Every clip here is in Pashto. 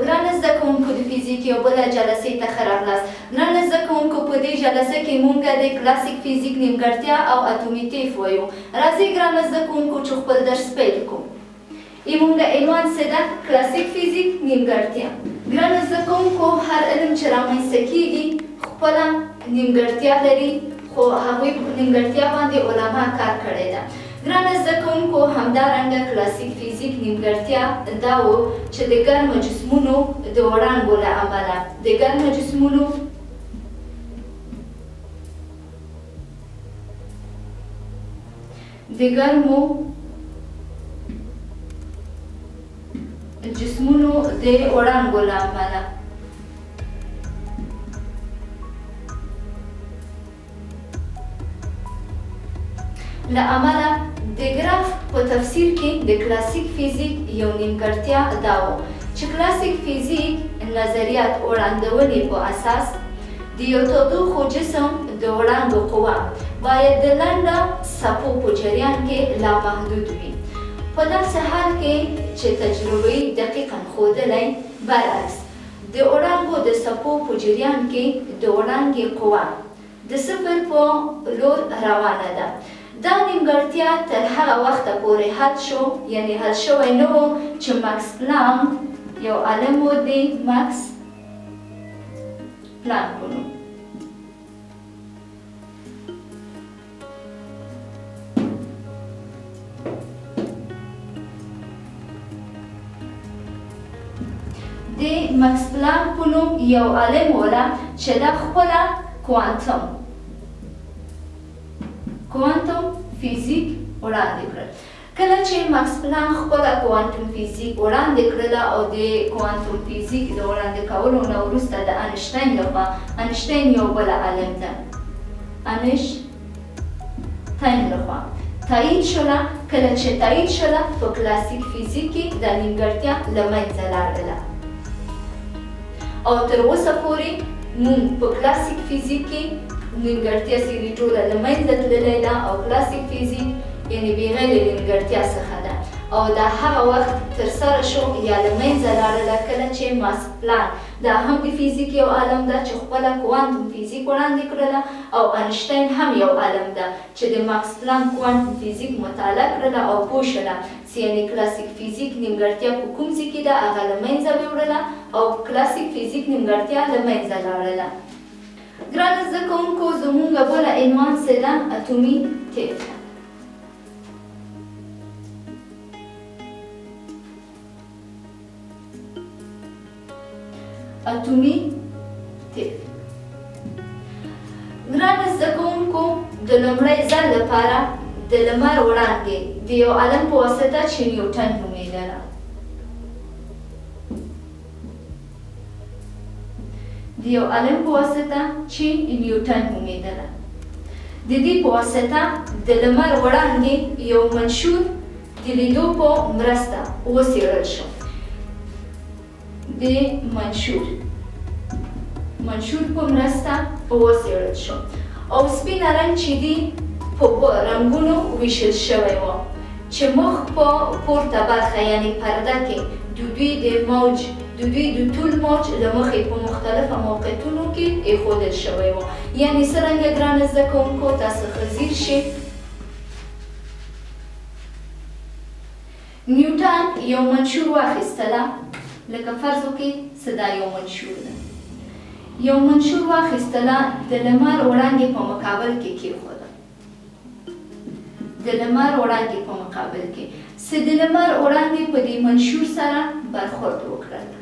ګرانو زده کوونکو د فزیک یو بله جلسې ته ښه راغلاست. ګرانو زده کوونکو په دې جلسه کې موږ د کلاسیک فزیک نیمګړتیا او اتومي طیف وایو. راځئ ګرانو زده کوونکو چې خپل درس پیل کړو. زموږ عنوان څه ده؟ کلاسیک فزیک نیمګړتیا. ګرانو زده کوونکو هر علم چې رامنځته کیږي خپله نیمګړتیا لري، خو هغوی په نیمګړتیا باندې علما کار کړی ده. ګرانو زده کوونکو همدارنګه کلاسیک فزیک نیمګړتیا دا و چې د ګرمو جسمونو د وړانګو له امله د ګرمو جسمونو د وړانګو له امله د ګراف په تفسیر کې د کلاسیک فزیک یو نیمګړتیا دا و چې کلاسیک فزیک نظریات وړاندونې په اساس د یو تودوخو جسم د وړانګو قوه باید د لنډه څپو په جریان کې لامحدود وي. په داسې حال کې چې تجربې دقیقاً ښودلی برعکس د وړانګو د څپو په جریان کې د وړانګې قوه د صفر په لور روانه ده. دا نیمګړتیا تر هغه وخته پورې حل شو، یعنی حل شوی نه و چې ماکس پلانک یو عالم و د ماکس پلانک په نوم یو عالم وله چې دا خپله کوانتم فزیک وړاندې کړل. کله چې ماکس پلانک خپله کوانتم فزیک وړاندې کړله او د کوانتم فزیک د وړاندې کولو نه وروسته د انشتین لخوا، انشتین یو بله عالم ده، انشتین لخوا تایید شوله. کله چې تایید شوله په کلاسیک فزیک کې دا نیمګړتیا له منځه لاړله او تر اوسه پورې موږ په کلاسیک فزیک کې نیمګړتیا سیدي ټوله له منځه تللی ده او کلاسیک فزیک یعنې بېغیر له نیمګړتیا څخه ده او دا هغه وخت ترسره شو یا له منځه لاړله کله چې ماکس پلانک دا هم د فزیک یو عالم ده چې خپله کوانتم فزیک وړاندې کړله او انشتین هم یو عالم ده چې د ماکس پلانک کوانتم فزیک مطالعه کړله او پوه شوله چې یعنې کلاسیک فزیک نیمګړتیا په کوم ځای کې ده هغه له منځه ویوړله او کلاسیک فزیک نیمګړتیا له منځه لاړله. ګرانو زده کوونکو زموږ بله عنوان څه ده؟ اتومي طیف. اتومي طیف. ګرانو زده کوونکو د لومړي ځل لپاره د لمر وړانګې د یو عالم په واسطه چې نیوټن نومېدله د دې په واسطه د لمر وړانګې یو منشور د لیدو په مرسته وڅېړل شو. د منشور په مرسته وڅېړل شو او سپینه رنګ چې دی په رنګونو ویشل شوی و چې مخ په پورته برخه یعنې پرده کې د دوی د طول موج له مخې په مختلفو موقعیتونو کې ایښودل شوی و. یعنې څرنګه ګرانو زده کوونکو تاسو ښه ځیر شئ، نیوټن یو منشور واخیستله، لکه فرض وکړئ څه دا یو منشور ده، یو منشور واخیستله د لمر وړانګې په مقابل کې کېښوده، د لمر وړانګې په مقابل کې چې د لمر وړانګې په دې منشور سره برخورد وکړله.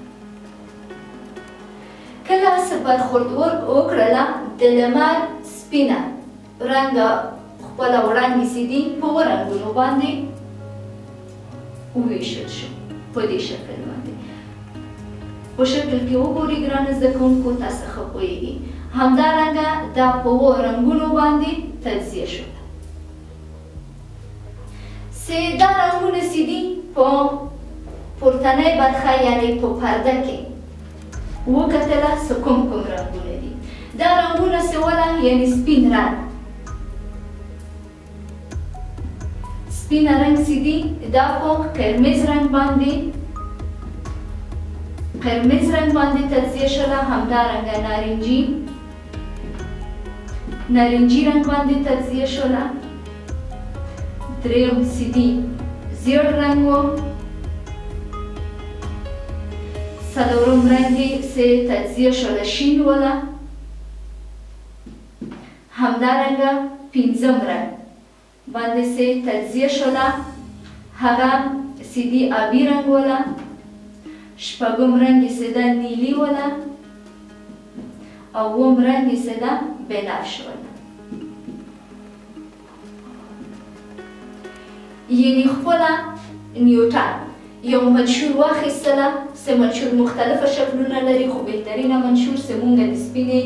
کله چې برخورد وکړله د لمر سپینه رنګه خپله وړانګې چې دي په اووه رنګونو باندې وویشل شو. په دې شکل باندې په شکل کې وګورئ ګرانو زده کوونکو تاسو ښه پوهېږئ. همدارنګه دا په اووه رنګونو باندې تجزیه شو چې دا رنګونه چې دي په پورتنۍ برخه یعنې په پرده کې وکتله چې کوم رنګونه دي. دا رنګونه چې وله یعنې سپین رنګ سپین رنګ چې دي دا په قرمز رنګ باندې قرمز رنګ باندې تجزیه شوله، همدارنګه نارنجي رنګ باندې تجزیه شوله. دریم سیدی زیړ رنګ و. څلورم رنګ یې تجزیه شوله شین وله. همدارنګه پنځم رنګ باندې تجزیه شوله، هغه سیدی آبی رنګ وله. شپږم رنګ یې نیلي وله. اووم رنګ یې بنفش وله. یعنی خپله نیوټن یو منشور واخیستله، سه منشور مختلفه شکلونه لري، خو بهترینه منشور چې موږ د سپینې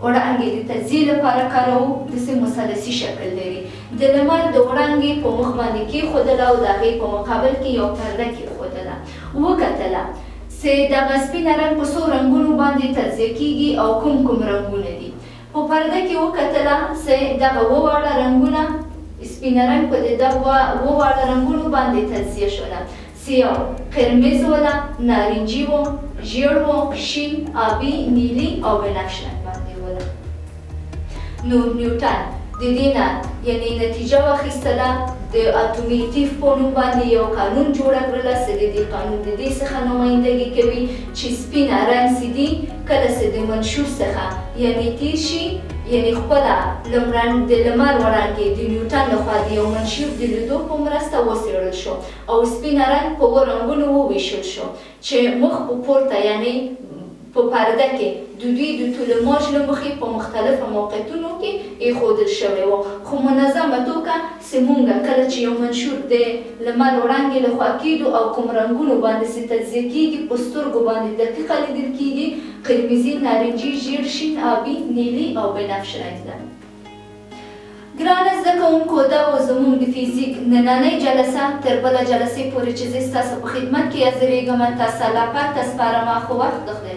وړانګې د تجزیې لپاره کاروو داسې مثلثي شکل لري. د لمر د وړانګې په مخ باندې کېښودله او د هغې په مقابل کې یو پرده کېښودله. وکتله چې دغه سپینه رنګ په څو رنګونو باندې تجزیه کېږي او کوم رنګونه دي. په پرده کې وکتله چې دغه واړه رنګونه سپینه رنګ په دغه واړه رنګونو باندې تجزیه شوله. سیاه قرمز وله، نارنجي و، ژیړ و، شین، آبي، نیلي او بنفش رنګ باندې وله. نو نیوټن د دې نه یعنې نتیجه واخیستله، د اتومیتیف په نوم باندې یو قانون جوړه کړله چې د دې قانون د دې څخه نمایندګي کوي چې سپینه رنګ سیدي کله چې د منشور څخه یعنې تیر شي، یعنې خپله د لمر وړانګې د نیوټن لخوا د یو منشور د لیدو په مرسته وڅېړل شو او سپینه رنګ په اووه رنګونو وویشل شو چې مخ په پورته یعنې په پرده کې د دوی د طولماج له مخې په مختلفو موقعیتونو کې ایښودل شوی و. خو منظمه توګه چې موږ کله چې یو منشور د لمر وړانګې لخوا کیږدو او کوم رنګونو باندې چې تجزیه کیږي په سترګو باندې دقیقه لیدل کیږي، قرمزي، نارنجي، ژیړ، شین، آبي، نیلي او بنفش رنګ ده. ګرانه زده کوونکو، دا و زموږ د فزیک نننۍ جلسه. تر بله جلسې پورې چې زه ستاسو په خدمت کې حاضرېږم، تاسو الله پاک ته سپارم. خو وخت د خدای